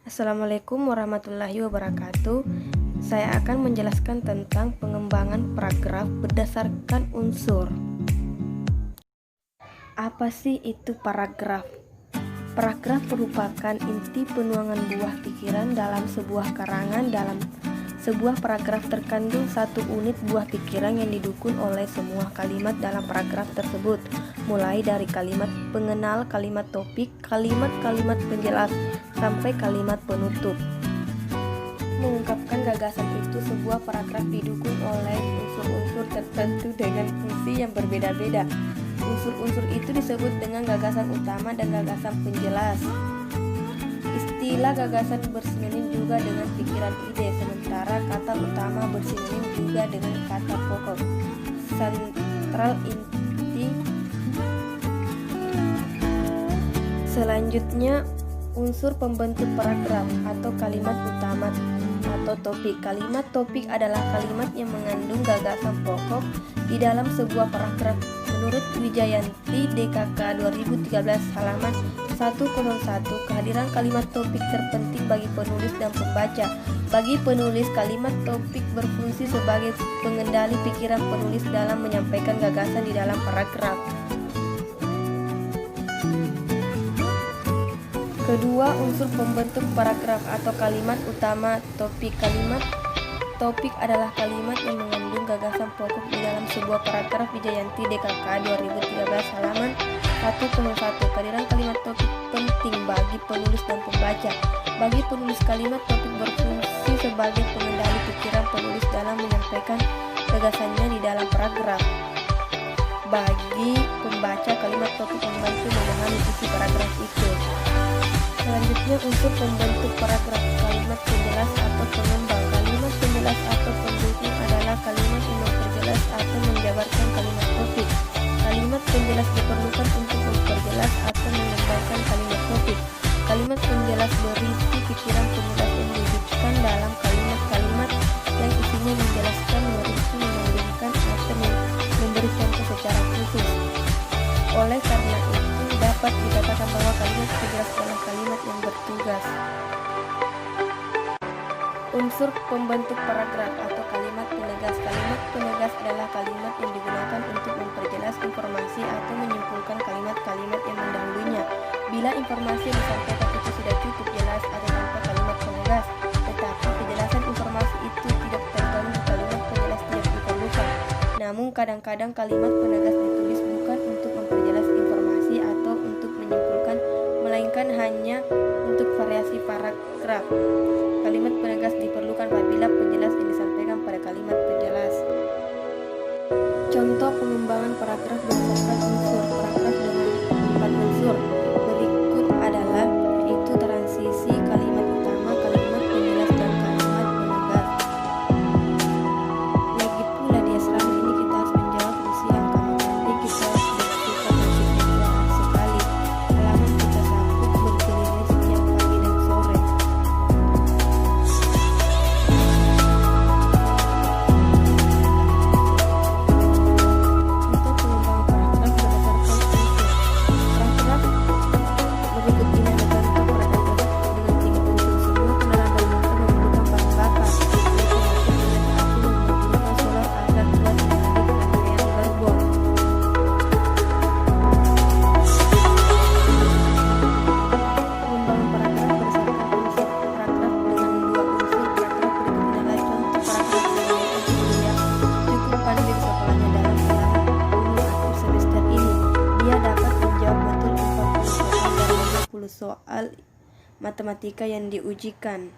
Assalamualaikum warahmatullahi wabarakatuh. Saya akan menjelaskan tentang pengembangan paragraf berdasarkan unsur. Apa sih itu paragraf? Paragraf merupakan inti penuangan buah pikiran dalam sebuah karangan. Dalam sebuah paragraf terkandung satu unit buah pikiran yang didukung oleh semua kalimat dalam paragraf tersebut, mulai dari kalimat pengenal, kalimat topik, kalimat-kalimat penjelas, sampai kalimat penutup. Mengungkapkan gagasan itu, sebuah paragraf didukung oleh unsur-unsur tertentu dengan fungsi yang berbeda-beda. Unsur-unsur itu disebut dengan gagasan utama dan gagasan penjelas. Istilah gagasan bersinonim juga dengan pikiran ide, sementara kata utama bersinonim juga dengan kata pokok. Sentral inti. Selanjutnya, unsur pembentuk paragraf atau kalimat utama atau topik. Kalimat topik adalah kalimat yang mengandung gagasan pokok di dalam sebuah paragraf. Menurut Wijayanti DKK 2013 halaman 101, kehadiran kalimat topik terpenting bagi penulis dan pembaca. Bagi penulis, kalimat topik berfungsi sebagai pengendali pikiran penulis dalam menyampaikan gagasan di dalam paragraf. Kedua, unsur pembentuk paragraf atau kalimat utama topik. Kalimat topik adalah kalimat yang mengandung gagasan pokok di dalam sebuah paragraf. Wijayanti DKK 2013 halaman 101. Kehadiran kalimat topik penting bagi penulis dan pembaca. Bagi penulis, kalimat topik berfungsi sebagai pengendali pikiran penulis dalam menyampaikan gagasannya di dalam paragraf. Bagi pembaca, kalimat topik membantu memahami isi paragraf itu. Selanjutnya, unsur pembentuk paragraf. Kalimat penjelas atau pengembang. Kalimat penjelas atau pendukung adalah kalimat yang memperjelas atau menjabarkan kalimat topik. Kalimat penjelas diperlukan untuk memperjelas atau mengembangkan kalimat topik. Kalimat penjelas berisi pikiran penulis yang diwujudkan dalam kalimat-kalimat yang isinya menjelaskan, merinci, membandingkan, atau memberi contoh secara khusus. Oleh karena itu, dapat dikatakan bahwa kalimat penjelas adalah kalimat yang bertugas. Unsur pembentuk paragraf atau kalimat penegas. Kalimat penegas adalah kalimat yang digunakan untuk memperjelas informasi atau menyimpulkan kalimat-kalimat yang mendahulunya. Bila informasi yang disampaikan itu sudah cukup jelas atau tanpa kalimat penegas, tetapi kejelasan informasi itu tidak terganggu, kalimat penjelas tidak diperlukan. Namun kadang-kadang kalimat penegas ditulis bukan untuk memperjelas informasi atau untuk menyimpulkan, melainkan hanya untuk variasi paragraf. Kalimat penegas diperlukan apabila penjelas yang disampaikan pada kalimat penjelas. Contoh pengembangan paragraf berdasarkan unsur. Paragraf dengan 4 unsur berikut adalah, yaitu transisi, kalimat utama, kalimat penjelas, dan kalimat penegas. Lagi pula di asrama ini kita harus menjawab isi angka matematik. Kita harus bersuka masih sekali. Halaman kita sanggup berkeliling setiap pagi dan sore. Soal matematika yang diujikan.